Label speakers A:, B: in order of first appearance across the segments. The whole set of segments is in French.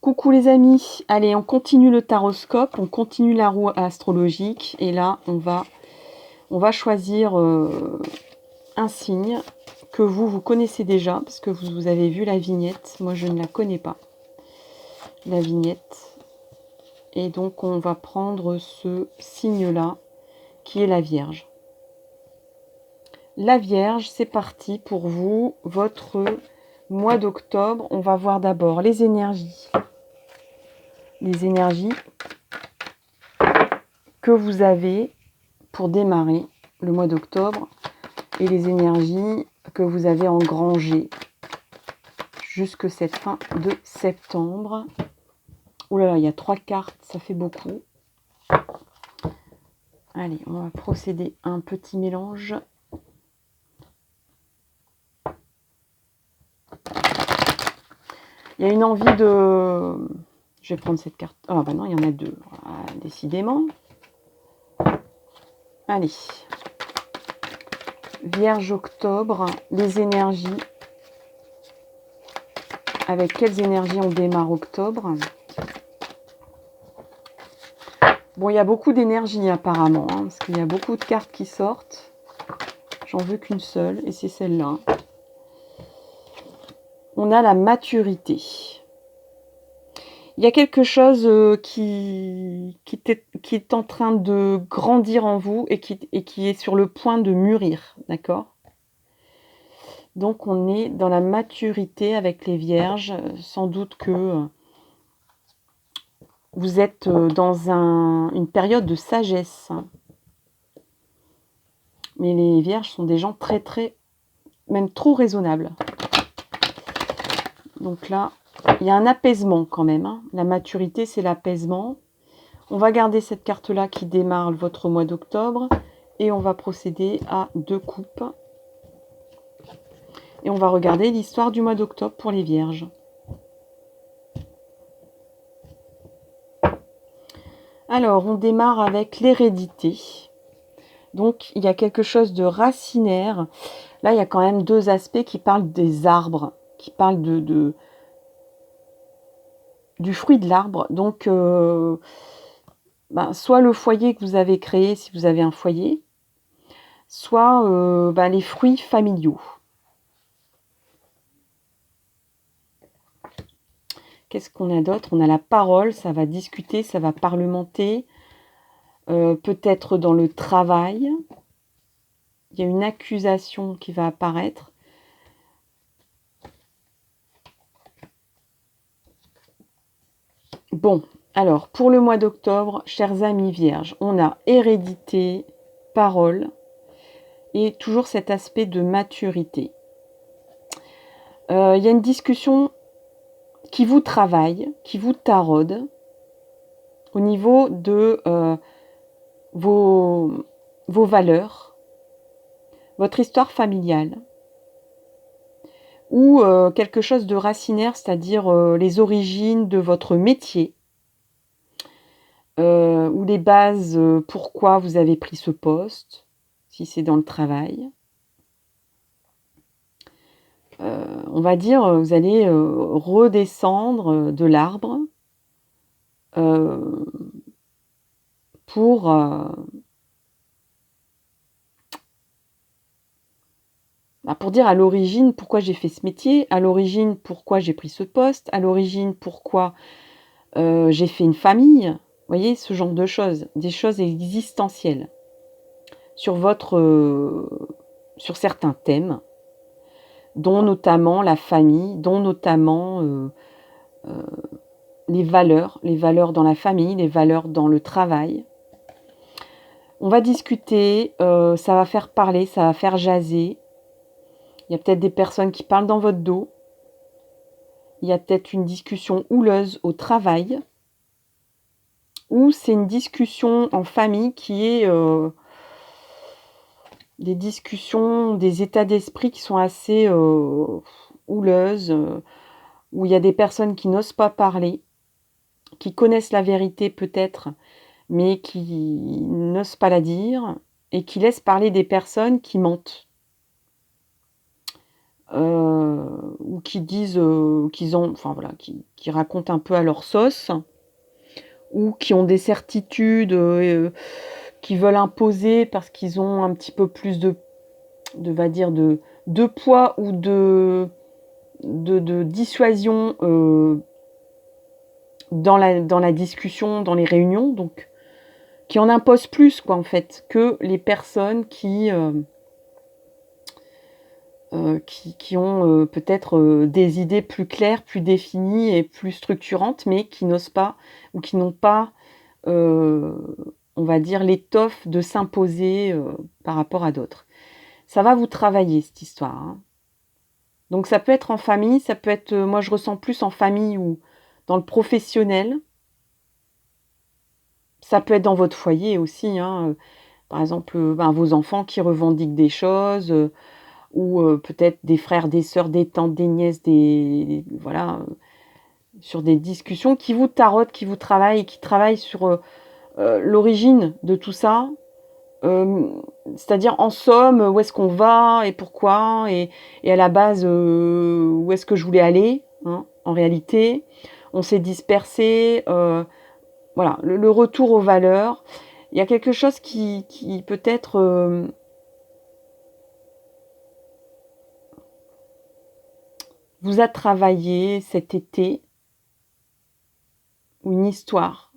A: Coucou les amis, allez on continue le taroscope, on continue la roue astrologique et là on va choisir un signe que vous connaissez déjà parce que vous avez vu la vignette, moi je ne la connais pas, la vignette. Et donc on va prendre ce signe-là qui est la Vierge. La Vierge, c'est parti pour vous, votre mois d'octobre. On va voir d'abord les énergies. Les énergies que vous avez pour démarrer le mois d'octobre et les énergies que vous avez engrangées jusque cette fin de septembre. Ouh là là, il y a 3 cartes, ça fait beaucoup. Allez, on va procéder à un petit mélange. Il y a une envie de... Je vais prendre cette carte. Ah bah non, il y en a 2. Ah, décidément. Allez. Vierge octobre, les énergies. Avec quelles énergies on démarre octobre? Bon, il y a beaucoup d'énergie apparemment, hein, parce qu'il y a beaucoup de cartes qui sortent. J'en veux qu'une seule, et c'est celle-là. On a la maturité. Il y a quelque chose qui est en train de grandir en vous et qui est sur le point de mûrir, d'accord? Donc on est dans la maturité avec les vierges. Sans doute que vous êtes dans une période de sagesse. Mais les vierges sont des gens très, même trop raisonnables. Donc là, il y a un apaisement quand même. Hein. La maturité, c'est l'apaisement. On va garder cette carte-là qui démarre votre mois d'octobre. Et on va procéder à 2 coupes. Et on va regarder l'histoire du mois d'octobre pour les vierges. Alors, on démarre avec l'hérédité. Donc, il y a quelque chose de racinaire. Là, il y a quand même 2 aspects qui parlent des arbres, qui parlent du fruit de l'arbre. Donc, soit le foyer que vous avez créé, si vous avez un foyer, soit les fruits familiaux. Qu'est-ce qu'on a d'autre? On a la parole, ça va discuter, ça va parlementer. Peut-être dans le travail. Il y a une accusation qui va apparaître. Bon, alors, pour le mois d'octobre, chers amis vierges, on a hérédité, parole, et toujours cet aspect de maturité. Il y a une discussion qui vous travaille, qui vous taraude, au niveau de vos valeurs, votre histoire familiale, ou quelque chose de racinaire, c'est-à-dire les origines de votre métier, ou les bases, pourquoi vous avez pris ce poste, si c'est dans le travail. On va dire, vous allez redescendre de l'arbre pour dire à l'origine pourquoi j'ai fait ce métier, à l'origine pourquoi j'ai pris ce poste, à l'origine pourquoi j'ai fait une famille. Vous voyez, ce genre de choses, des choses existentielles sur sur certains thèmes, dont notamment la famille, dont notamment les valeurs dans la famille, les valeurs dans le travail. On va discuter, ça va faire parler, ça va faire jaser. Il y a peut-être des personnes qui parlent dans votre dos. Il y a peut-être une discussion houleuse au travail. Ou c'est une discussion en famille qui est des discussions, des états d'esprit qui sont assez houleuses, où il y a des personnes qui n'osent pas parler, qui connaissent la vérité peut-être, mais qui n'osent pas la dire, et qui laissent parler des personnes qui mentent. ou qui disent qu'ils ont, enfin voilà, qui racontent un peu à leur sauce, ou qui ont des certitudes, qui veulent imposer parce qu'ils ont un petit peu plus va dire de poids ou de dissuasion dans la discussion, dans les réunions, donc qui en imposent plus, quoi, en fait, que les personnes qui ont peut-être des idées plus claires, plus définies et plus structurantes, mais qui n'osent pas ou qui n'ont pas, on va dire, l'étoffe de s'imposer par rapport à d'autres. Ça va vous travailler, cette histoire, hein. Donc ça peut être en famille, ça peut être, moi je ressens plus en famille ou dans le professionnel. Ça peut être dans votre foyer aussi, hein, par exemple, vos enfants qui revendiquent des choses, ou peut-être des frères, des sœurs, des tantes, des nièces, voilà, sur des discussions qui vous tarautent, qui vous travaillent, qui travaillent sur l'origine de tout ça. C'est-à-dire, en somme, où est-ce qu'on va et pourquoi, et à la base, où est-ce que je voulais aller, hein, en réalité. On s'est dispersé, voilà, le retour aux valeurs. Il y a quelque chose qui peut-être vous a travaillé cet été, ou une histoire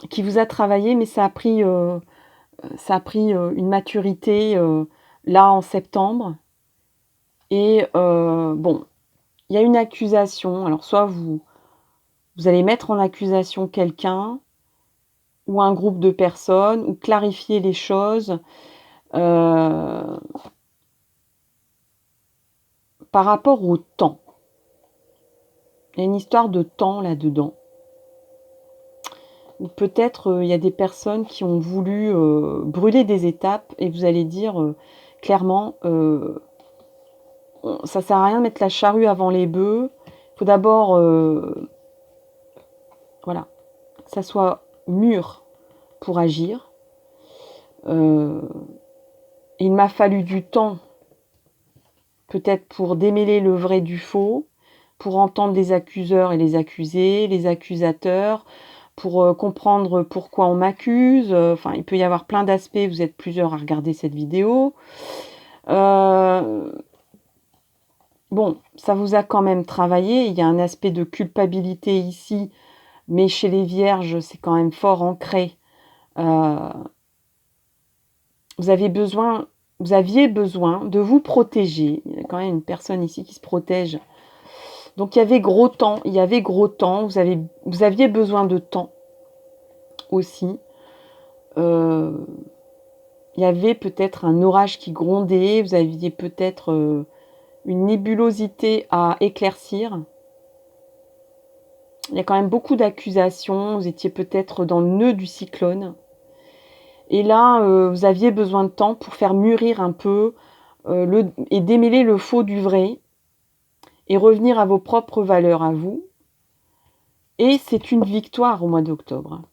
A: qui vous a travaillé, mais ça a pris une maturité là en septembre. Et bon, il y a une accusation. Alors soit vous allez mettre en accusation quelqu'un ou un groupe de personnes, ou clarifier les choses par rapport au temps. Il y a une histoire de temps là-dedans. Ou peut-être il y a des personnes qui ont voulu brûler des étapes, et vous allez dire clairement, ça sert à rien de mettre la charrue avant les bœufs. Il faut d'abord voilà, que ça soit mûr pour agir. Il m'a fallu du temps, peut-être pour démêler le vrai du faux, pour entendre les accuseurs et les accusés, les accusateurs, pour comprendre pourquoi on m'accuse. Enfin, il peut y avoir plein d'aspects, vous êtes plusieurs à regarder cette vidéo. Bon, ça vous a quand même travaillé, il y a un aspect de culpabilité ici, mais chez les vierges, c'est quand même fort ancré. Vous aviez besoin de vous protéger. Il y a quand même une personne ici qui se protège. Donc il y avait gros temps, vous aviez besoin de temps aussi. Il y avait peut-être un orage qui grondait, vous aviez peut-être une nébulosité à éclaircir. Il y a quand même beaucoup d'accusations, vous étiez peut-être dans le nœud du cyclone. Et là, vous aviez besoin de temps pour faire mûrir un peu et démêler le faux du vrai, et revenir à vos propres valeurs à vous. Et c'est une victoire au mois d'octobre.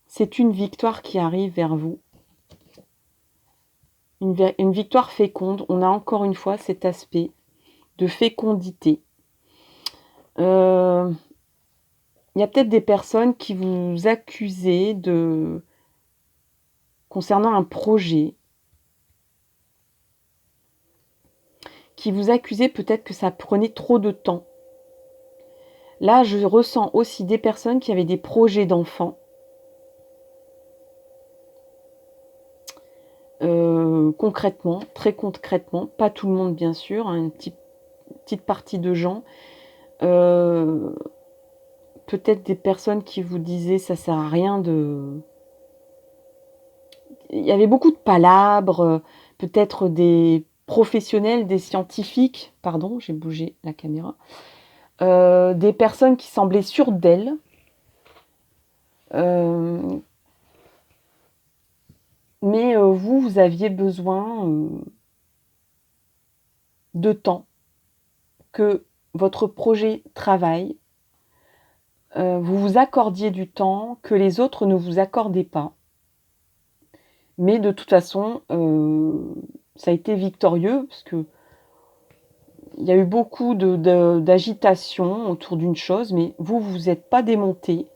A: C'est une victoire qui arrive vers vous. Une victoire féconde. On a encore une fois cet aspect de fécondité. Il y a peut-être des personnes qui vous accusaient concernant un projet, qui vous accusaient peut-être que ça prenait trop de temps. Là, je ressens aussi des personnes qui avaient des projets d'enfants. Concrètement, très concrètement, pas tout le monde bien sûr, hein, une petite partie de gens. Peut-être des personnes qui vous disaient ça sert à rien de... Il y avait beaucoup de palabres, peut-être des professionnels, des scientifiques, pardon, j'ai bougé la caméra, des personnes qui semblaient sûres d'elles, mais vous aviez besoin de temps, que votre projet travaille, vous vous accordiez du temps que les autres ne vous accordaient pas. Mais de toute façon, ça a été victorieux, parce que il y a eu beaucoup d'agitation autour d'une chose, mais vous êtes pas démonté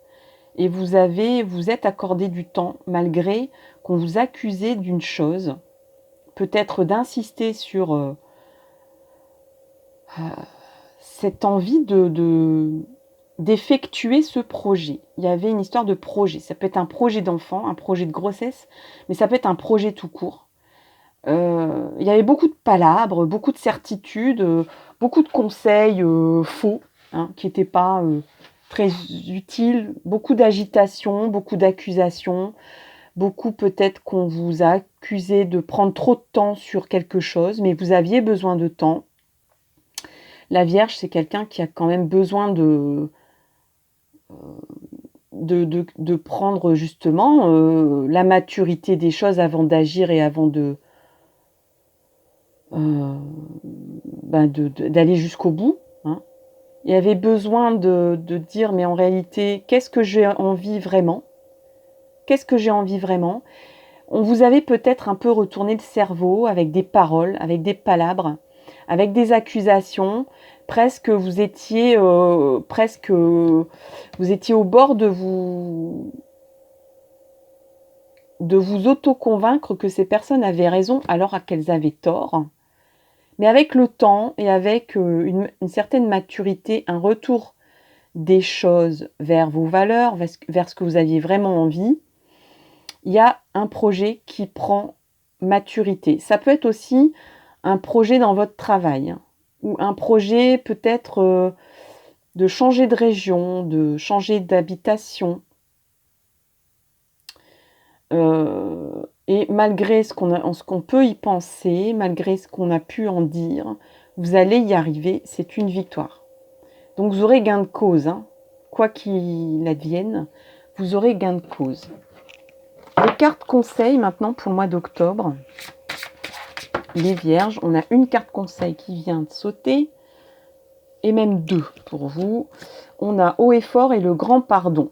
A: et vous êtes accordé du temps, malgré qu'on vous accusait d'une chose, peut-être d'insister sur cette envie d'effectuer ce projet. Il y avait une histoire de projet. Ça peut être un projet d'enfant, un projet de grossesse, mais ça peut être un projet tout court. Il y avait beaucoup de palabres, beaucoup de certitudes, beaucoup de conseils faux, hein, qui n'étaient pas très utiles, beaucoup d'agitation, beaucoup d'accusations, beaucoup peut-être qu'on vous a accusé de prendre trop de temps sur quelque chose, mais vous aviez besoin de temps. La Vierge, c'est quelqu'un qui a quand même besoin de prendre justement la maturité des choses avant d'agir et avant d'aller jusqu'au bout. Hein. Il avait besoin de dire, mais en réalité, qu'est-ce que j'ai envie vraiment? Qu'est-ce que j'ai envie vraiment? On vous avait peut-être un peu retourné le cerveau avec des paroles, avec des palabres, avec des accusations. Presque vous étiez au bord de vous auto-convaincre que ces personnes avaient raison alors qu'elles avaient tort. Mais avec le temps et avec une certaine maturité, un retour des choses vers vos valeurs, vers ce que vous aviez vraiment envie, il y a un projet qui prend maturité. Ça peut être aussi un projet dans votre travail, hein, ou un projet peut-être de changer de région, de changer d'habitation. Et malgré ce qu'on peut y penser, malgré ce qu'on a pu en dire, vous allez y arriver, c'est une victoire. Donc vous aurez gain de cause, hein. Quoi qu'il advienne, vous aurez gain de cause. Les cartes conseils maintenant pour le mois d'octobre. Les Vierges, on a une carte conseil qui vient de sauter, et même deux pour vous. On a haut et fort et le grand pardon.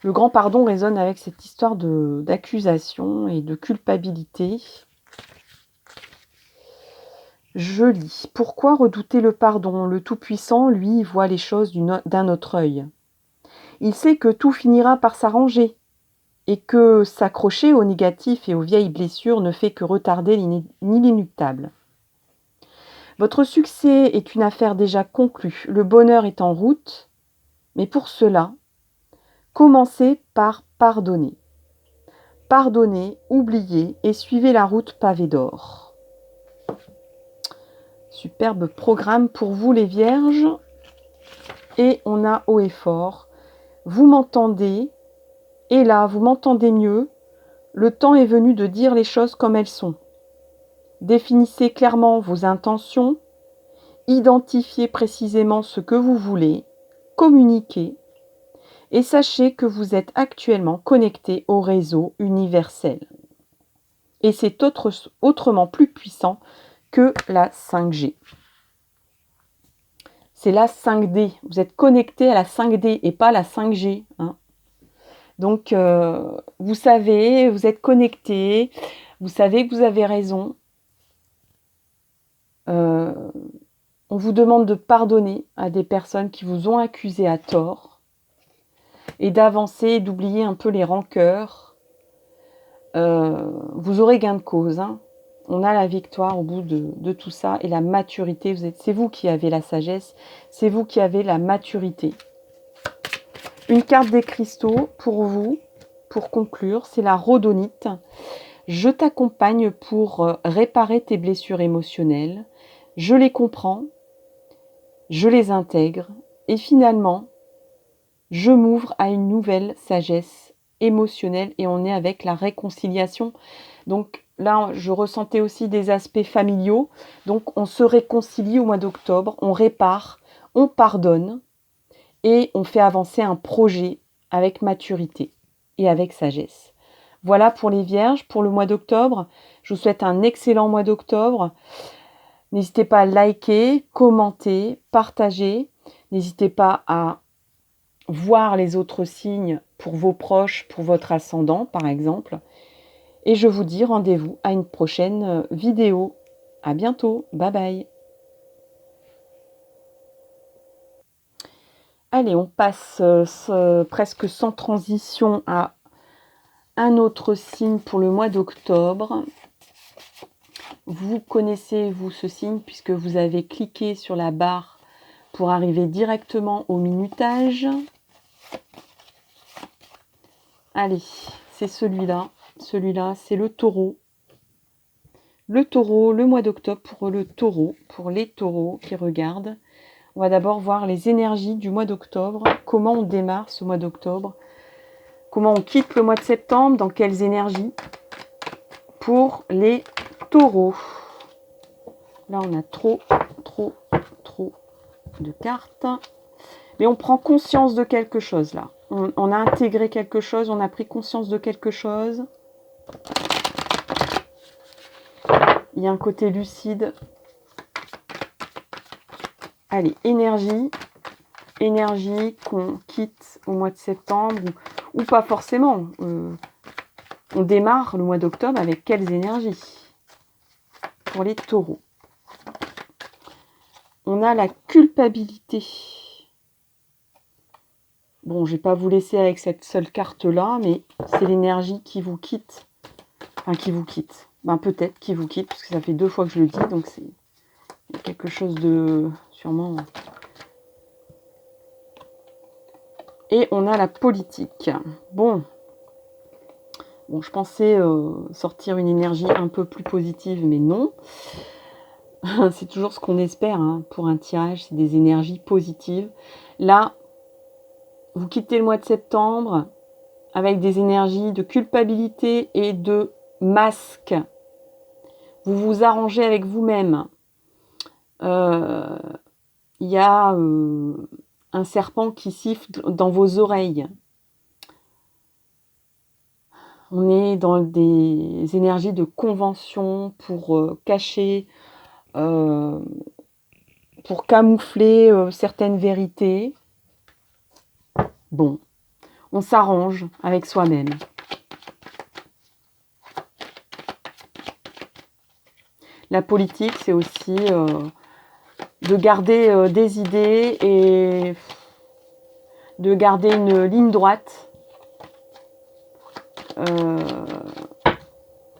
A: Le grand pardon résonne avec cette histoire d'accusation et de culpabilité. Je lis. Pourquoi redouter le pardon? Le Tout-Puissant, lui, voit les choses d'un autre œil. Il sait que tout finira par s'arranger et que s'accrocher au négatif et aux vieilles blessures ne fait que retarder l'inéluctable. Votre succès est une affaire déjà conclue. Le bonheur est en route, mais pour cela, commencez par pardonner. Pardonnez, oubliez et suivez la route pavée d'or. Superbe programme pour vous les Vierges. Et on a haut et fort. Vous m'entendez, et là, vous m'entendez mieux. Le temps est venu de dire les choses comme elles sont. Définissez clairement vos intentions, identifiez précisément ce que vous voulez, communiquez, et sachez que vous êtes actuellement connecté au réseau universel. Et c'est autrement plus puissant que la 5G. C'est la 5D. Vous êtes connecté à la 5D et pas à la 5G. Hein. Donc, vous savez, vous êtes connecté, vous savez que vous avez raison. On vous demande de pardonner à des personnes qui vous ont accusé à tort et d'avancer et d'oublier un peu les rancœurs. Vous aurez gain de cause. Hein. On a la victoire au bout de tout ça et la maturité. C'est vous qui avez la sagesse, c'est vous qui avez la maturité. Une carte des cristaux pour vous, pour conclure, c'est la rhodonite. Je t'accompagne pour réparer tes blessures émotionnelles. Je les comprends, je les intègre et finalement, je m'ouvre à une nouvelle sagesse émotionnelle et on est avec la réconciliation. Donc là, je ressentais aussi des aspects familiaux. Donc on se réconcilie au mois d'octobre, on répare, on pardonne et on fait avancer un projet avec maturité et avec sagesse. Voilà pour les Vierges, pour le mois d'octobre. Je vous souhaite un excellent mois d'octobre. N'hésitez pas à liker, commenter, partager. N'hésitez pas à voir les autres signes pour vos proches, pour votre ascendant par exemple. Et je vous dis rendez-vous à une prochaine vidéo. À bientôt. Bye bye. Allez, on passe presque sans transition à un autre signe pour le mois d'octobre. Vous connaissez, vous, ce signe, puisque vous avez cliqué sur la barre pour arriver directement au minutage. Allez, c'est celui-là. Celui-là, c'est le taureau. Le taureau, le mois d'octobre pour le taureau, pour les taureaux qui regardent. On va d'abord voir les énergies du mois d'octobre, comment on démarre ce mois d'octobre, comment on quitte le mois de septembre, dans quelles énergies pour les taureaux. Là, on a trop de cartes. Mais on prend conscience de quelque chose, là. On a intégré quelque chose, on a pris conscience de quelque chose. Il y a un côté lucide. Allez, énergie qu'on quitte au mois de septembre ou pas forcément. On démarre le mois d'octobre avec quelles énergies pour les taureaux? On a la culpabilité. Bon, je ne vais pas vous laisser avec cette seule carte-là, mais c'est l'énergie qui vous quitte. Enfin, qui vous quitte. Ben, peut-être qui vous quitte, parce que ça fait 2 fois que je le dis, donc c'est quelque chose de sûrement... Et on a la politique. Bon, je pensais sortir une énergie un peu plus positive, mais non. C'est toujours ce qu'on espère hein, pour un tirage, c'est des énergies positives. Là, vous quittez le mois de septembre avec des énergies de culpabilité et de masque. Vous vous arrangez avec vous-même. Il y a un serpent qui siffle dans vos oreilles. On est dans des énergies de convention pour cacher, pour camoufler certaines vérités. Bon, on s'arrange avec soi-même. La politique, c'est aussi de garder des idées et de garder une ligne droite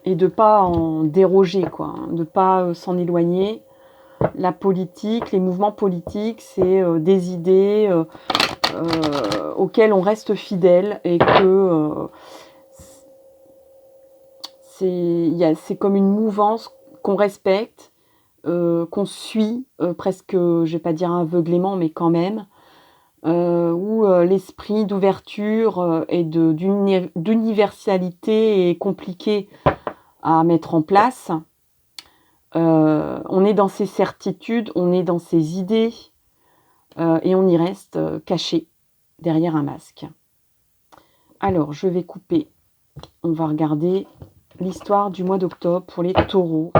A: et de ne pas en déroger, quoi, de ne pas s'en éloigner. La politique, les mouvements politiques, c'est des idées auxquelles on reste fidèle et que c'est comme une mouvance qu'on respecte, qu'on suit presque, je ne vais pas dire aveuglément, mais quand même, où l'esprit d'ouverture et d'universalité est compliqué à mettre en place. On est dans ses certitudes, on est dans ses idées et on y reste caché derrière un masque. Alors, je vais couper. On va regarder l'histoire du mois d'octobre pour les taureaux.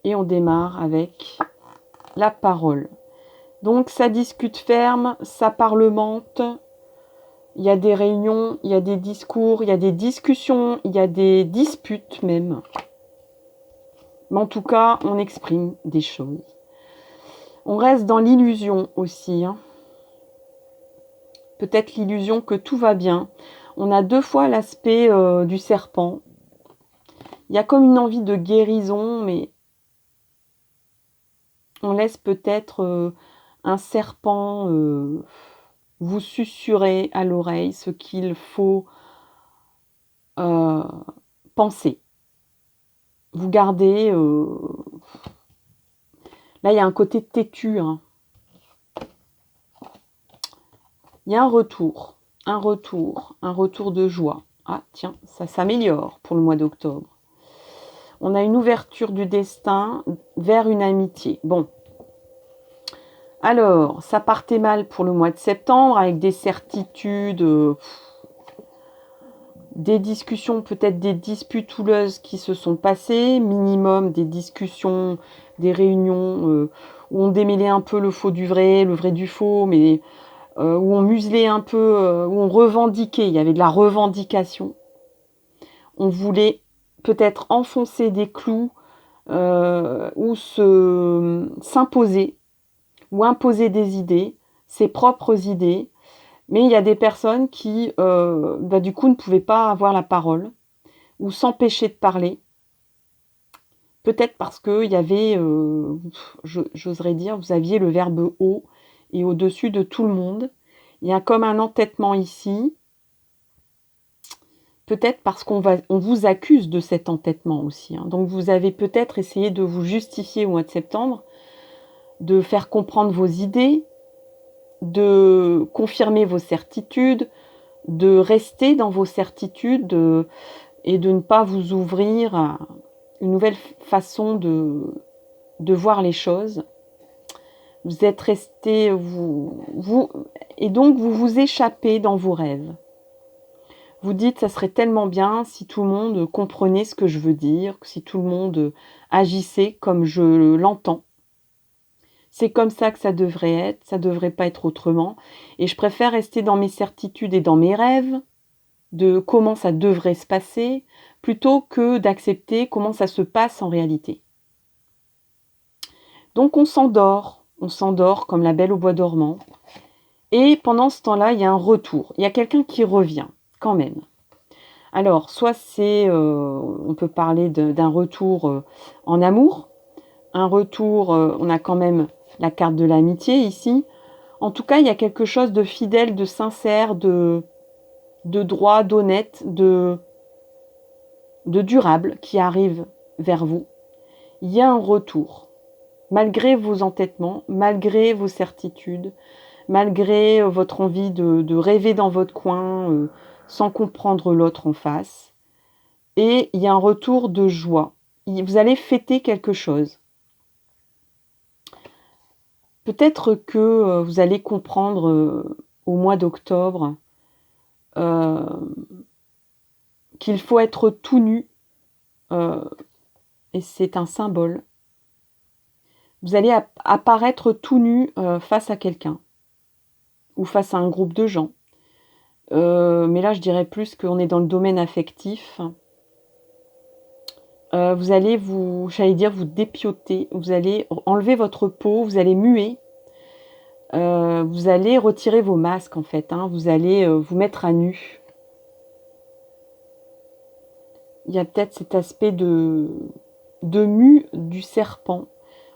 A: Et on démarre avec la parole. Donc, ça discute ferme, ça parlemente. Il y a des réunions, il y a des discours, il y a des discussions, il y a des disputes même. Mais en tout cas, on exprime des choses. On reste dans l'illusion aussi. Hein. Peut-être l'illusion que tout va bien. On a 2 fois l'aspect du serpent. Il y a comme une envie de guérison, mais on laisse peut-être un serpent vous susurrer à l'oreille ce qu'il faut penser. Vous gardez... Là, il y a un côté têtu. Hein. Il y a un retour de joie. Ah, tiens, ça s'améliore pour le mois d'octobre. On a une ouverture du destin vers une amitié. Bon. Alors, ça partait mal pour le mois de septembre avec des certitudes, des discussions, peut-être des disputes houleuses qui se sont passées, minimum des discussions, des réunions où on démêlait un peu le faux du vrai, le vrai du faux, mais où on muselait un peu, où on revendiquait, il y avait de la revendication. On voulait peut-être enfoncer des clous ou s'imposer ou imposer des idées, ses propres idées. Mais il y a des personnes qui, du coup, ne pouvaient pas avoir la parole ou s'empêcher de parler. Peut-être parce qu'il y avait, j'oserais dire, vous aviez le verbe haut et au-dessus de tout le monde. Il y a comme un entêtement ici. Peut-être parce on vous accuse de cet entêtement aussi. Hein. Donc vous avez peut-être essayé de vous justifier au mois de septembre, de faire comprendre vos idées, de confirmer vos certitudes, de rester dans vos certitudes et de ne pas vous ouvrir à une nouvelle façon de voir les choses. Vous êtes resté, et donc vous vous échappez dans vos rêves. Vous dites, ça serait tellement bien si tout le monde comprenait ce que je veux dire, si tout le monde agissait comme je l'entends. C'est comme ça que ça devrait être, ça devrait pas être autrement. Et je préfère rester dans mes certitudes et dans mes rêves de comment ça devrait se passer, plutôt que d'accepter comment ça se passe en réalité. Donc on s'endort comme la belle au bois dormant. Et pendant ce temps-là, il y a un retour. Il y a quelqu'un qui revient, quand même. Alors, soit c'est, on peut parler d'un retour en amour, un retour, on a quand même la carte de l'amitié ici. En tout cas, il y a quelque chose de fidèle, de sincère, de droit, d'honnête, de durable qui arrive vers vous. Il y a un retour. Malgré vos entêtements, malgré vos certitudes, malgré votre envie de rêver dans votre coin sans comprendre l'autre en face. Et il y a un retour de joie. Vous allez fêter quelque chose. Peut-être que vous allez comprendre au mois d'octobre qu'il faut être tout nu, et c'est un symbole. Vous allez apparaître tout nu face à quelqu'un ou face à un groupe de gens. Mais là, je dirais plus qu'on est dans le domaine affectif. Vous allez vous dépioter, vous allez enlever votre peau, vous allez muer, vous allez retirer vos masques en fait, hein, vous allez vous mettre à nu. Il y a peut-être cet aspect de mue du serpent.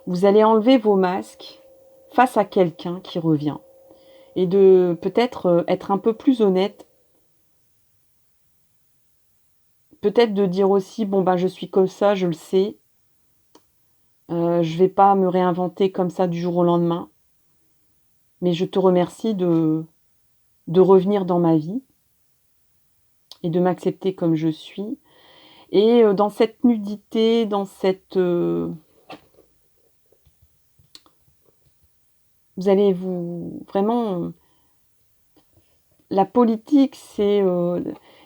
A: Vous allez enlever vos masques face à quelqu'un qui revient et de peut-être être un peu plus honnête. Peut-être de dire aussi, bon je suis comme ça, je le sais. Je vais pas me réinventer comme ça du jour au lendemain. Mais je te remercie de revenir dans ma vie et de m'accepter comme je suis. Et dans cette nudité, dans cette... vous allez vraiment... la politique, c'est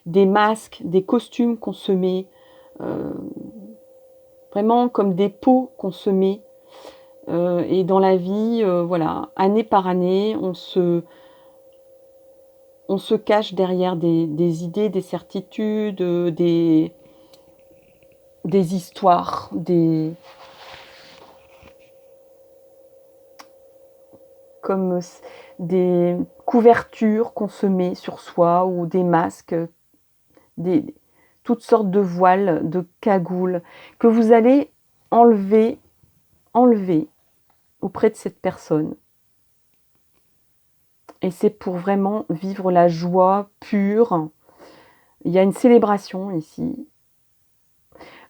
A: des masques, des costumes qu'on se met, vraiment comme des peaux qu'on se met. Et dans la vie, voilà, année par année, on se cache derrière des idées, des certitudes, des histoires, comme des couvertures qu'on se met sur soi ou des masques, toutes sortes de voiles, de cagoules que vous allez enlever auprès de cette personne. Et c'est pour vraiment vivre la joie pure. Il y a une célébration ici.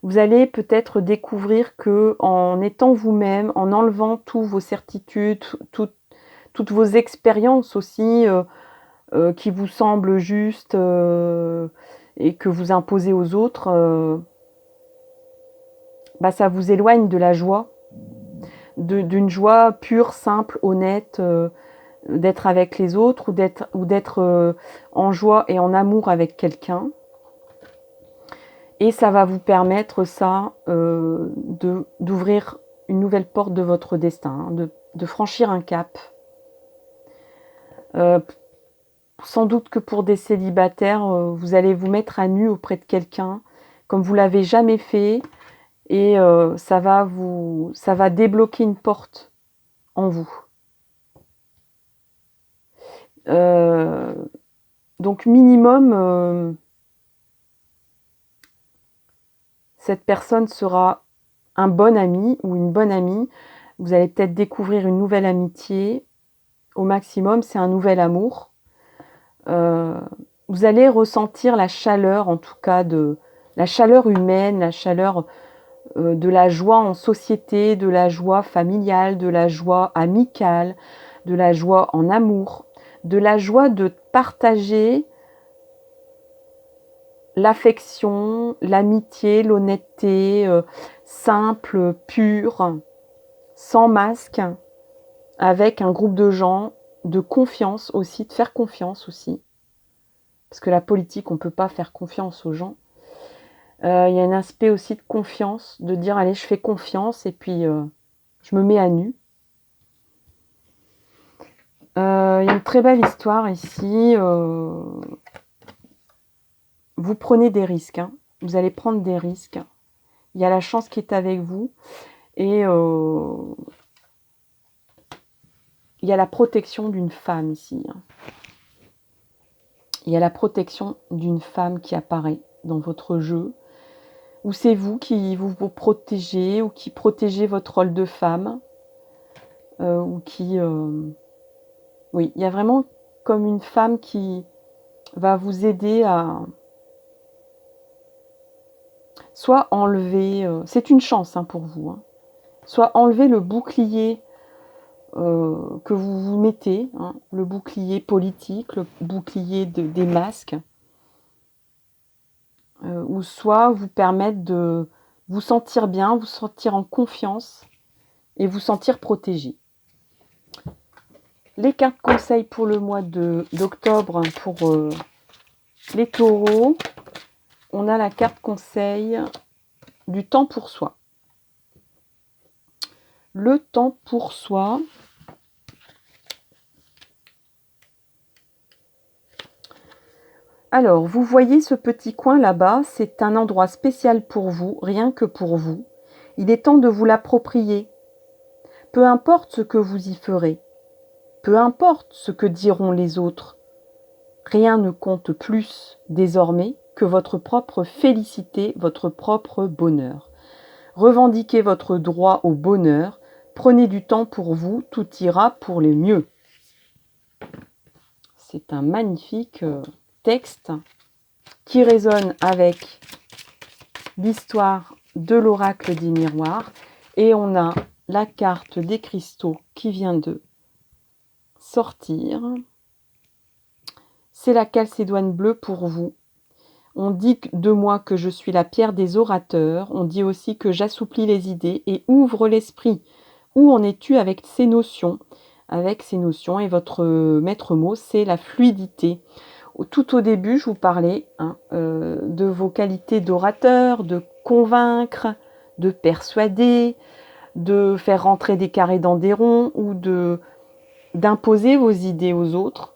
A: Vous allez peut-être découvrir que en étant vous-même, en enlevant toutes vos certitudes, toutes vos expériences aussi qui vous semblent justes et que vous imposez aux autres, ça vous éloigne de la joie, d'une joie pure, simple, honnête, d'être avec les autres ou d'être en joie et en amour avec quelqu'un. Et ça va vous permettre ça d'ouvrir une nouvelle porte de votre destin, de franchir un cap. Sans doute que pour des célibataires, vous allez vous mettre à nu auprès de quelqu'un, comme vous l'avez jamais fait, et ça va débloquer une porte en vous. Donc minimum, cette personne sera un bon ami ou une bonne amie. Vous allez peut-être découvrir une nouvelle amitié. Au maximum, c'est un nouvel amour. Vous allez ressentir la chaleur, en tout cas, la chaleur humaine, la chaleur de la joie en société, de la joie familiale, de la joie amicale, de la joie en amour, de la joie de partager l'affection, l'amitié, l'honnêteté, simple, pure, sans masque, avec un groupe de gens, de confiance aussi, de faire confiance aussi. Parce que la politique, on ne peut pas faire confiance aux gens. Il y a un aspect aussi de confiance, de dire, allez, je fais confiance et puis je me mets à nu. Il y a une très belle histoire ici. Vous prenez des risques. Hein. Vous allez prendre des risques. Il y a la chance qui est avec vous. Et il y a la protection d'une femme ici. Hein. Il y a la protection d'une femme qui apparaît dans votre jeu. Ou c'est vous qui vous protégez ou qui protégez votre rôle de femme. Ou qui... Oui, il y a vraiment comme une femme qui va vous aider à soit enlever... c'est une chance hein, pour vous. Hein, soit enlever le bouclier que vous vous mettez, hein, le bouclier politique, le bouclier des masques, ou soit vous permettre de vous sentir bien, vous sentir en confiance et vous sentir protégé. Les cartes conseils pour le mois d'octobre pour les taureaux. On a la carte conseil du temps pour soi. Le temps pour soi. Alors, vous voyez ce petit coin là-bas, c'est un endroit spécial pour vous, rien que pour vous. Il est temps de vous l'approprier. Peu importe ce que vous y ferez, peu importe ce que diront les autres, rien ne compte plus désormais que votre propre félicité, votre propre bonheur. Revendiquez votre droit au bonheur, prenez du temps pour vous, tout ira pour le mieux. C'est un magnifique texte qui résonne avec l'histoire de l'oracle des miroirs. Et on a la carte des cristaux qui vient de sortir. C'est la calcédoine bleue pour vous. On dit de moi que je suis la pierre des orateurs. On dit aussi que j'assouplis les idées et ouvre l'esprit. Où en es-tu avec ces notions? Avec ces notions, et votre maître mot, c'est la fluidité. Tout au début, je vous parlais de vos qualités d'orateur, de convaincre, de persuader, de faire rentrer des carrés dans des ronds ou d'imposer vos idées aux autres.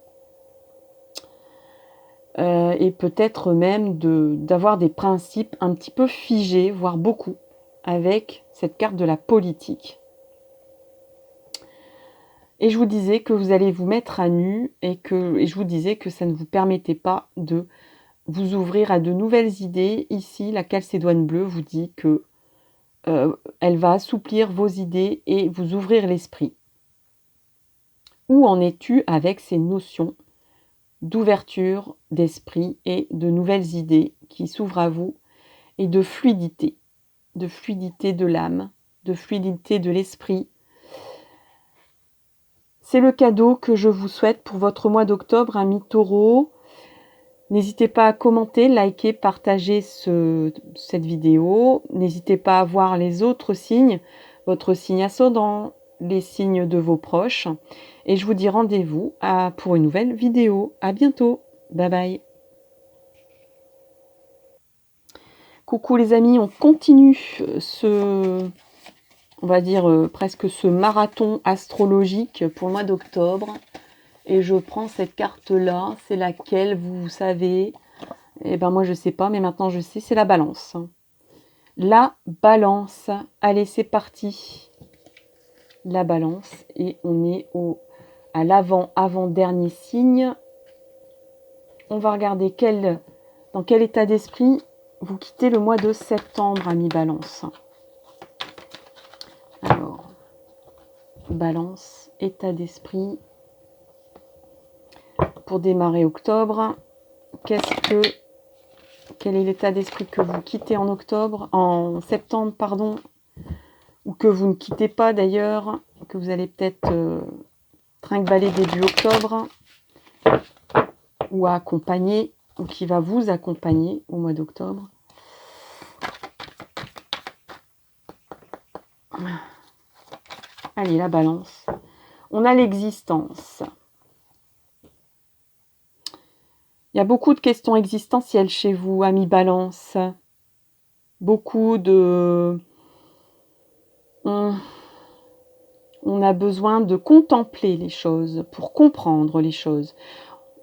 A: Et peut-être même d'avoir des principes un petit peu figés, voire beaucoup, avec cette carte de la politique. Et je vous disais que vous allez vous mettre à nu et je vous disais que ça ne vous permettait pas de vous ouvrir à de nouvelles idées. Ici, la calcédoine bleue vous dit que elle va assouplir vos idées et vous ouvrir l'esprit. Où en es-tu avec ces notions d'ouverture d'esprit et de nouvelles idées qui s'ouvrent à vous et de fluidité de l'âme, de fluidité de l'esprit? C'est le cadeau que je vous souhaite pour votre mois d'octobre, amis taureaux. N'hésitez pas à commenter, liker, partager cette vidéo. N'hésitez pas à voir les autres signes, votre signe ascendant, les signes de vos proches. Et je vous dis rendez-vous pour une nouvelle vidéo. À bientôt. Bye bye. Coucou les amis, on continue on va dire presque ce marathon astrologique pour le mois d'octobre. Et je prends cette carte-là, c'est laquelle, vous savez? Eh ben moi je sais pas, mais maintenant je sais, c'est la balance. La balance. Allez, c'est parti. La balance. Et on est à l'avant-avant-dernier signe. On va regarder dans quel état d'esprit vous quittez le mois de septembre, amis balance. Alors, balance, état d'esprit. Pour démarrer octobre, quel est l'état d'esprit que vous quittez en septembre, pardon, ou que vous ne quittez pas d'ailleurs, que vous allez peut-être trinque-baller début octobre, ou accompagner, ou qui va vous accompagner au mois d'octobre. Allez, la balance. On a l'existence. Il y a beaucoup de questions existentielles chez vous, amis balance. Beaucoup de... On a besoin de contempler les choses pour comprendre les choses.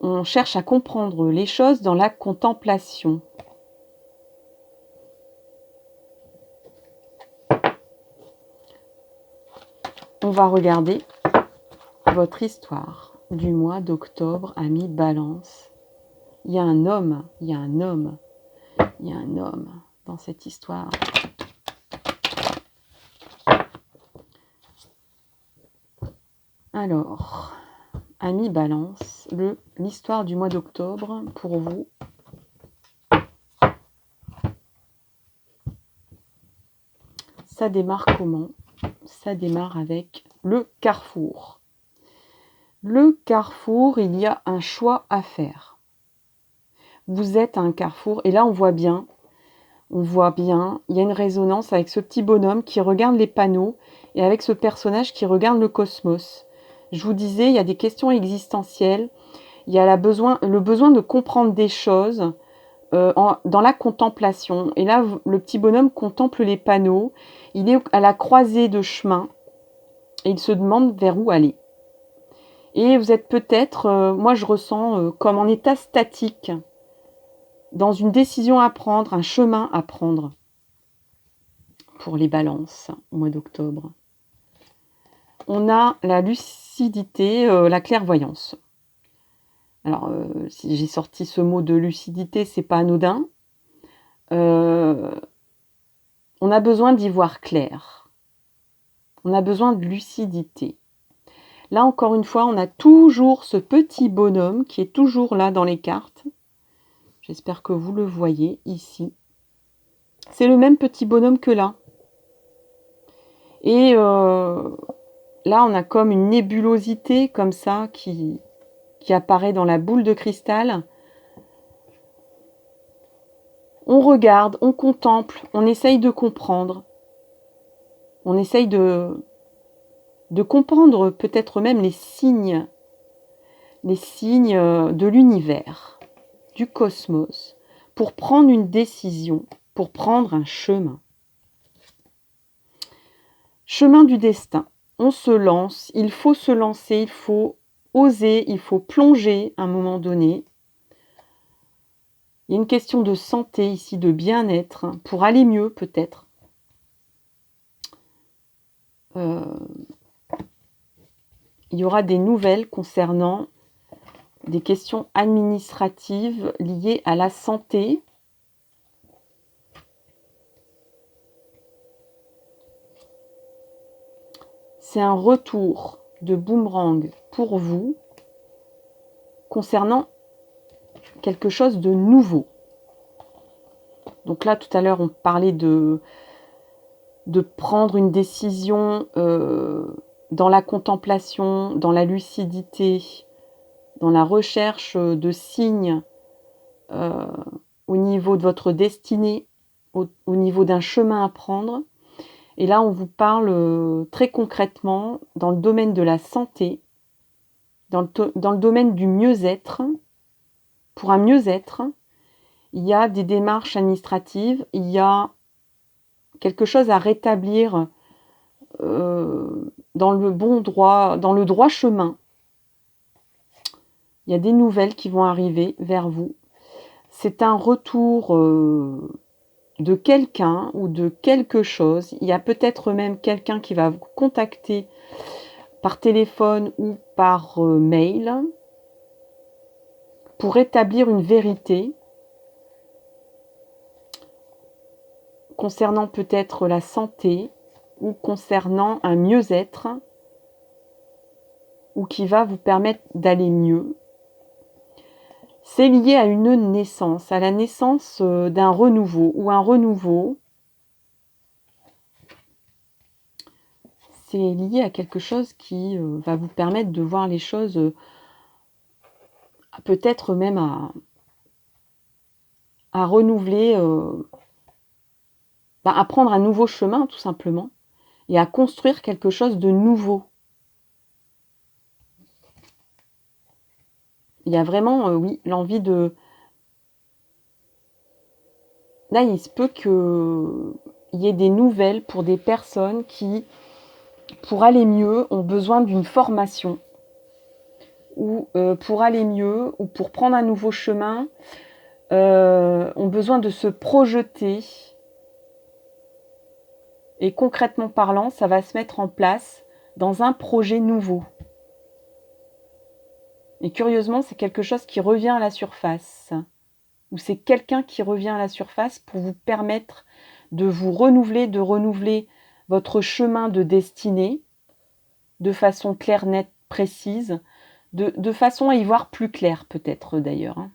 A: On cherche à comprendre les choses dans la contemplation. On va regarder votre histoire du mois d'octobre, amis balance. Il y a un homme, il y a un homme, il y a un homme dans cette histoire. Alors, amis balance, l'histoire du mois d'octobre pour vous. Ça démarre comment? Ça démarre avec le carrefour. Le carrefour, il y a un choix à faire. Vous êtes à un carrefour et là on voit bien, il y a une résonance avec ce petit bonhomme qui regarde les panneaux et avec ce personnage qui regarde le cosmos. Je vous disais, il y a des questions existentielles, il y a le besoin de comprendre des choses dans la contemplation. Et là, le petit bonhomme contemple les panneaux, il est à la croisée de chemin et il se demande vers où aller. Et vous êtes peut-être, moi je ressens comme en état statique, dans une décision à prendre, un chemin à prendre pour les balances au mois d'octobre. On a la lucidité, la clairvoyance. Alors, si j'ai sorti ce mot de lucidité, c'est pas anodin. On a besoin d'y voir clair. On a besoin de lucidité. Là, encore une fois, on a toujours ce petit bonhomme qui est toujours là dans les cartes. J'espère que vous le voyez ici. C'est le même petit bonhomme que là. Et là, on a comme une nébulosité comme ça qui apparaît dans la boule de cristal. On regarde, on contemple, on essaye de comprendre. On essaye de comprendre peut-être même les signes de l'univers, du cosmos, pour prendre une décision, pour prendre un chemin. Chemin du destin. On se lance, il faut se lancer, il faut oser, il faut plonger à un moment donné. Il y a une question de santé ici, de bien-être, pour aller mieux peut-être. Il y aura des nouvelles concernant des questions administratives liées à la santé. C'est un retour de boomerang pour vous concernant quelque chose de nouveau. Donc là, tout à l'heure, on parlait de prendre une décision dans la contemplation, dans la lucidité, dans la recherche de signes au niveau de votre destinée, au niveau d'un chemin à prendre. Et là, on vous parle très concrètement dans le domaine de la santé, dans le domaine du mieux-être. Pour un mieux-être, il y a des démarches administratives, il y a quelque chose à rétablir dans le bon droit, dans le droit chemin. Il y a des nouvelles qui vont arriver vers vous. C'est un retour de quelqu'un ou de quelque chose. Il y a peut-être même quelqu'un qui va vous contacter par téléphone ou par mail pour établir une vérité concernant peut-être la santé ou concernant un mieux-être ou qui va vous permettre d'aller mieux. C'est lié à une naissance, à la naissance d'un renouveau ou un renouveau. C'est lié à quelque chose qui va vous permettre de voir les choses peut-être même à renouveler, à prendre un nouveau chemin tout simplement et à construire quelque chose de nouveau. Il y a vraiment, oui, l'envie de... Là, il se peut qu'il y ait des nouvelles pour des personnes qui, pour aller mieux, ont besoin d'une formation. Ou pour aller mieux, ou pour prendre un nouveau chemin, ont besoin de se projeter. Et concrètement parlant, ça va se mettre en place dans un projet nouveau. Et curieusement, c'est quelque chose qui revient à la surface. Ou c'est quelqu'un qui revient à la surface pour vous permettre de vous renouveler, de renouveler votre chemin de destinée de façon claire, nette, précise, de façon à y voir plus clair peut-être d'ailleurs.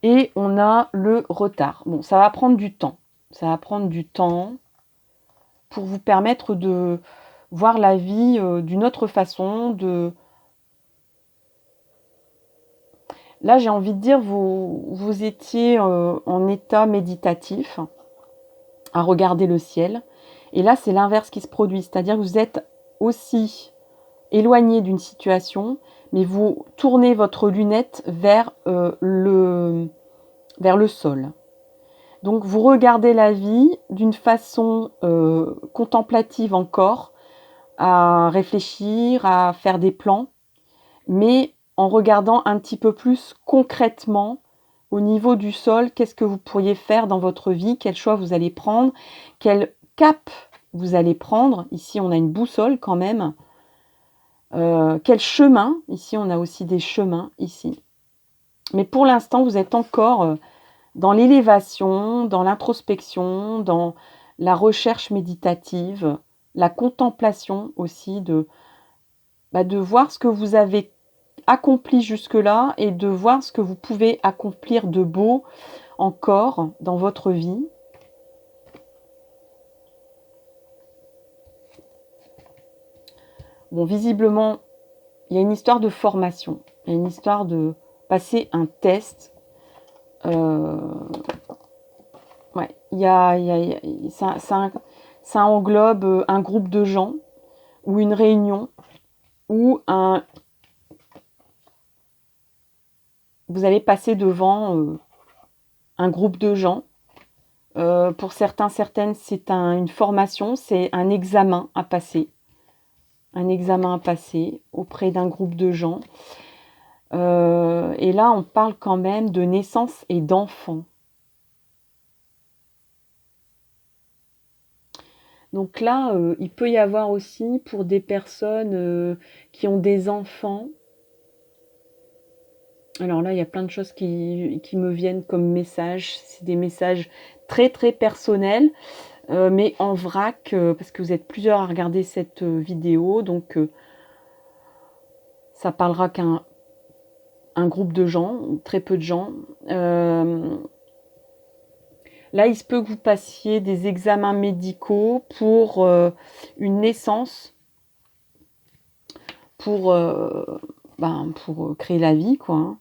A: Et on a le retard. Bon, ça va prendre du temps. Ça va prendre du temps pour vous permettre de voir la vie d'une autre façon. Là, j'ai envie de dire, vous étiez en état méditatif, à regarder le ciel. Et là, c'est l'inverse qui se produit. C'est-à-dire que vous êtes aussi éloigné d'une situation, mais vous tournez votre lunette vers le sol. Donc vous regardez la vie d'une façon contemplative encore, à réfléchir, à faire des plans, mais en regardant un petit peu plus concrètement au niveau du sol, qu'est-ce que vous pourriez faire dans votre vie, quel choix vous allez prendre, quel cap vous allez prendre. Ici, on a une boussole quand même. Quel chemin, ici on a aussi des chemins, ici. Mais pour l'instant, vous êtes encore dans l'élévation, dans l'introspection, dans la recherche méditative, la contemplation aussi de voir ce que vous avez accompli jusque-là et de voir ce que vous pouvez accomplir de beau encore dans votre vie. Bon, visiblement, il y a une histoire de formation, il y a une histoire de passer un test. Ouais, ça englobe un groupe de gens ou une réunion ou vous allez passer devant un groupe de gens. Pour certains, certaines, c'est une formation, c'est un examen à passer. Un examen à passer auprès d'un groupe de gens. Et là, on parle quand même de naissance et d'enfants. Donc là, il peut y avoir aussi pour des personnes qui ont des enfants. Alors là, il y a plein de choses qui me viennent comme messages. C'est des messages très très personnels, mais en vrac, parce que vous êtes plusieurs à regarder cette vidéo, donc ça parlera qu'un groupe de gens, très peu de gens. Là, il se peut que vous passiez des examens médicaux pour une naissance, pour créer la vie, quoi.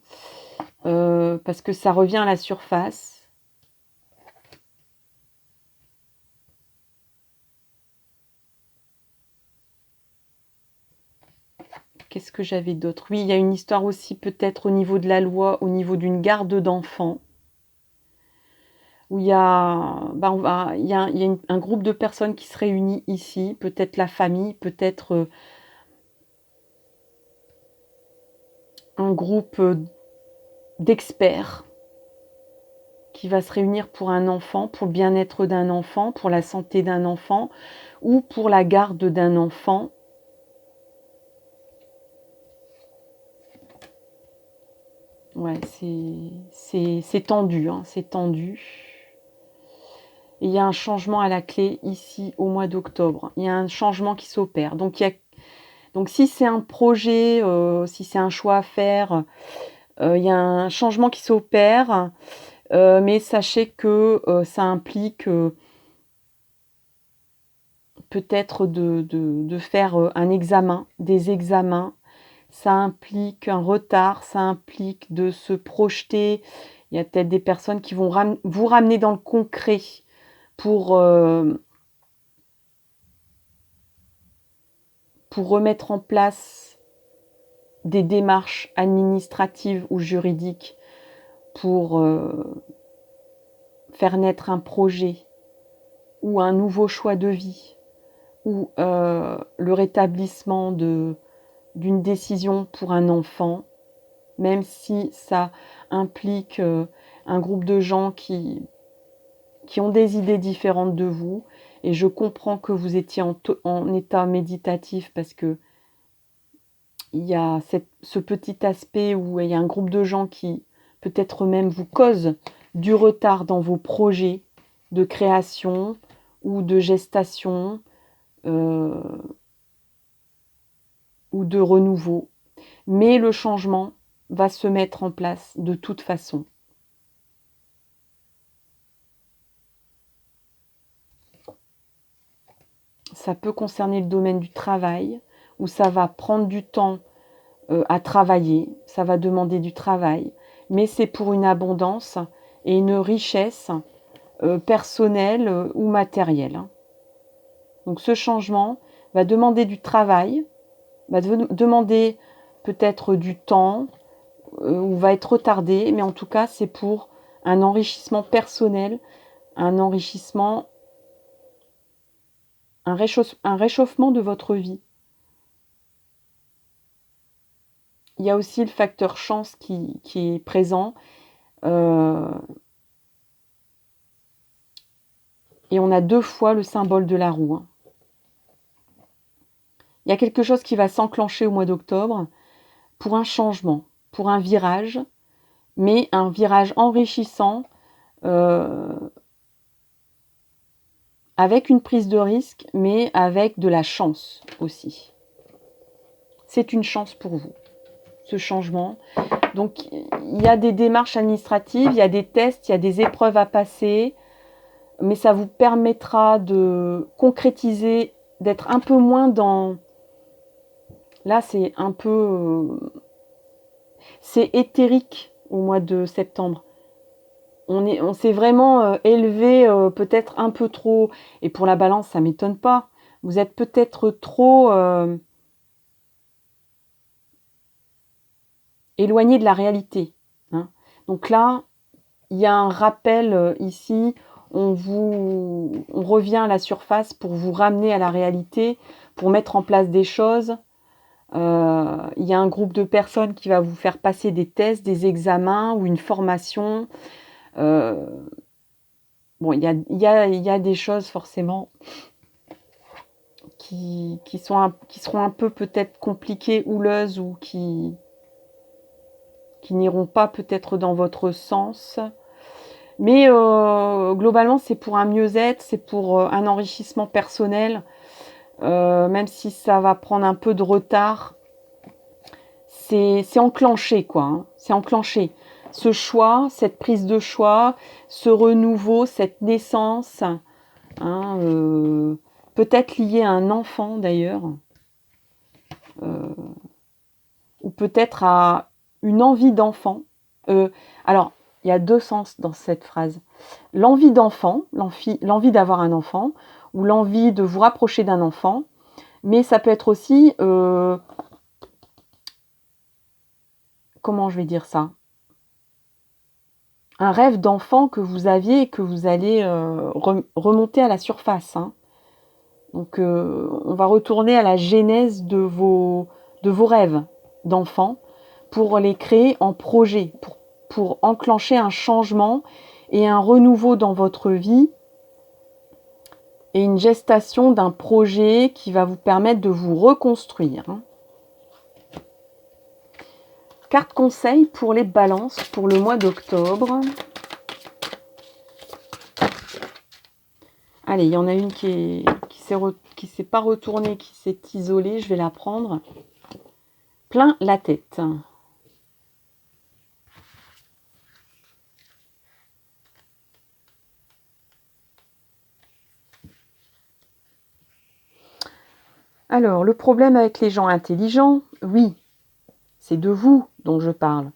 A: Parce que ça revient à la surface. Qu'est-ce que j'avais d'autre? Oui, il y a une histoire aussi peut-être au niveau de la loi, au niveau d'une garde d'enfants. Où il y a, un groupe de personnes qui se réunit ici, peut-être la famille, peut-être un groupe d'experts qui va se réunir pour un enfant, pour le bien-être d'un enfant, pour la santé d'un enfant ou pour la garde d'un enfant. Ouais, c'est tendu, hein, c'est tendu. Et il y a un changement à la clé ici au mois d'octobre. Il y a un changement qui s'opère. Donc si c'est un projet, si c'est un choix à faire, il y a un changement qui s'opère. Mais sachez que ça implique peut-être de faire un examen, des examens. Ça implique un retard, ça implique de se projeter. Il y a peut-être des personnes qui vont vous ramener dans le concret pour remettre en place des démarches administratives ou juridiques pour faire naître un projet ou un nouveau choix de vie ou le rétablissement d'une décision pour un enfant, même si ça implique un groupe de gens qui ont des idées différentes de vous. Et je comprends que vous étiez en état méditatif parce que il y a ce petit aspect où il y a un groupe de gens qui peut-être même vous cause du retard dans vos projets de création ou de gestation ou de renouveau. Mais le changement va se mettre en place de toute façon. Ça peut concerner le domaine du travail, où ça va prendre du temps à travailler, ça va demander du travail, mais c'est pour une abondance et une richesse personnelle ou matérielle. Donc ce changement va demander du travail, va demander peut-être du temps, ou va être retardé, mais en tout cas c'est pour un enrichissement personnel, un enrichissement, un réchauffement de votre vie. Il y a aussi le facteur chance qui est présent. Et on a 2 fois le symbole de la roue. Il y a quelque chose qui va s'enclencher au mois d'octobre pour un changement, pour un virage, mais un virage enrichissant avec une prise de risque, mais avec de la chance aussi. C'est une chance pour vous, ce changement. Donc, il y a des démarches administratives, il y a des tests, il y a des épreuves à passer, mais ça vous permettra de concrétiser, d'être un peu moins dans... Là, c'est un peu... c'est éthérique au mois de septembre. On s'est vraiment élevé peut-être un peu trop. Et pour la balance, ça ne m'étonne pas. Vous êtes peut-être trop éloigné de la réalité. Hein. Donc là, il y a un rappel ici. On revient à la surface pour vous ramener à la réalité, pour mettre en place des choses. Il y a un groupe de personnes qui va vous faire passer des tests, des examens ou une formation. Bon, il y a des choses forcément qui seront un peu peut-être compliquées, houleuses ou qui n'iront pas peut-être dans votre sens. Mais globalement, c'est pour un mieux-être, c'est pour un enrichissement personnel. Même si ça va prendre un peu de retard, c'est enclenché, quoi. Hein. C'est enclenché. Ce choix, cette prise de choix, ce renouveau, cette naissance, hein, peut-être lié à un enfant d'ailleurs, ou peut-être à une envie d'enfant. Alors, il y a 2 sens dans cette phrase. L'envie d'enfant, l'envie d'avoir un enfant, ou l'envie de vous rapprocher d'un enfant, mais ça peut être aussi, comment je vais dire ça ? Un rêve d'enfant que vous aviez et que vous allez remonter à la surface. Hein. Donc, on va retourner à la genèse de vos rêves d'enfant pour les créer en projet, pour enclencher un changement et un renouveau dans votre vie et une gestation d'un projet qui va vous permettre de vous reconstruire. Carte conseil pour les balances pour le mois d'octobre. Allez, il y en a une qui s'est pas retournée, qui s'est isolée. Je vais la prendre. Plein la tête. Alors, le problème avec les gens intelligents, oui, c'est de vous dont je parle.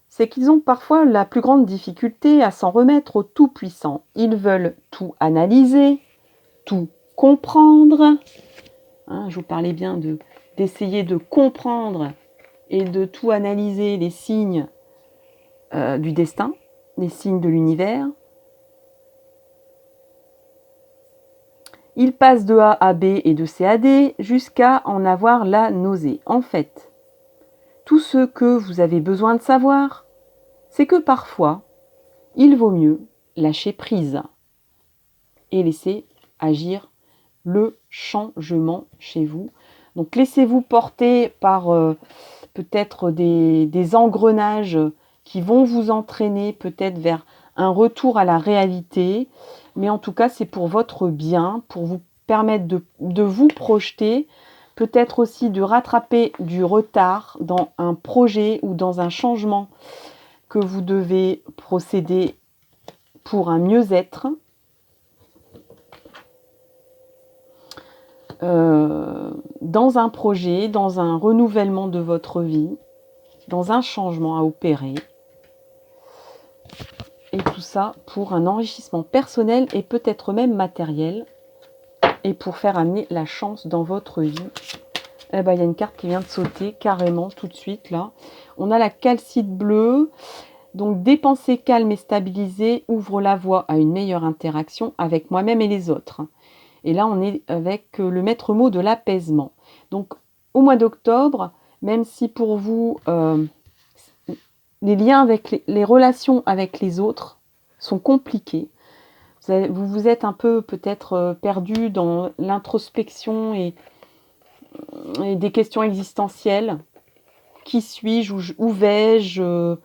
A: C'est qu'ils ont parfois la plus grande difficulté à s'en remettre au Tout-Puissant. Ils veulent tout analyser, tout comprendre. Je vous parlais bien d'essayer de comprendre et de tout analyser les signes du destin, les signes de l'univers. Ils passent de A à B et de C à D jusqu'à en avoir la nausée. En fait, tout ce que vous avez besoin de savoir, c'est que parfois, il vaut mieux lâcher prise et laisser agir le changement chez vous. Donc laissez-vous porter par peut-être des engrenages qui vont vous entraîner peut-être vers un retour à la réalité, mais en tout cas c'est pour votre bien, pour vous permettre de vous projeter, peut-être aussi de rattraper du retard dans un projet ou dans un changement que vous devez procéder pour un mieux-être. Dans un projet, dans un renouvellement de votre vie, dans un changement à opérer. Et tout ça pour un enrichissement personnel et peut-être même matériel. Et pour faire amener la chance dans votre vie. Eh ben, il y a une carte qui vient de sauter carrément tout de suite là. On a la calcite bleue. Donc des pensées calmes et stabilisées ouvrent la voie à une meilleure interaction avec moi-même et les autres. Et là, on est avec le maître mot de l'apaisement. Donc, au mois d'octobre, même si pour vous, les liens avec les relations avec les autres sont compliqués, vous vous êtes un peu peut-être perdu dans l'introspection et des questions existentielles. Qui suis-je? Où vais-je?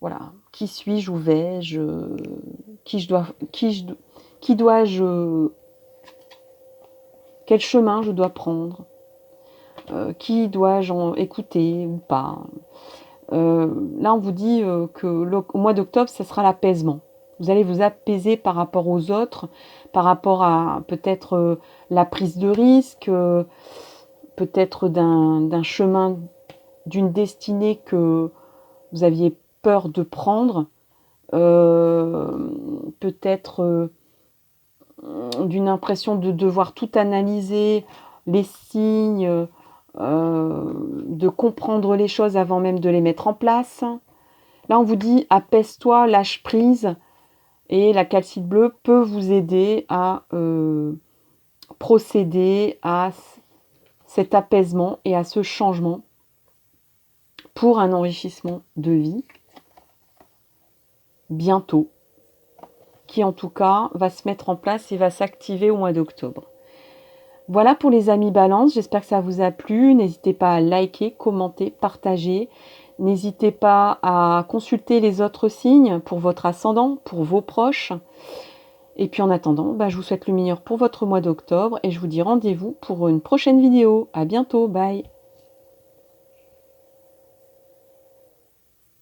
A: Voilà. Qui suis-je? Où vais-je? Quel chemin je dois prendre, qui dois-je écouter ou pas. Là, on vous dit que au mois d'octobre, ce sera l'apaisement. Vous allez vous apaiser par rapport aux autres, par rapport à peut-être la prise de risque, peut-être d'un chemin, d'une destinée que vous aviez peur de prendre, peut-être d'une impression de devoir tout analyser, les signes, de comprendre les choses avant même de les mettre en place. Là, on vous dit apaise-toi, lâche prise, et la calcite bleue peut vous aider à procéder à cet apaisement et à ce changement pour un enrichissement de vie bientôt, qui en tout cas va se mettre en place et va s'activer au mois d'octobre. Voilà pour les amis Balance, j'espère que ça vous a plu. N'hésitez pas à liker, commenter, partager. N'hésitez pas à consulter les autres signes pour votre ascendant, pour vos proches. Et puis en attendant, je vous souhaite le meilleur pour votre mois d'octobre et je vous dis rendez-vous pour une prochaine vidéo. À bientôt, bye!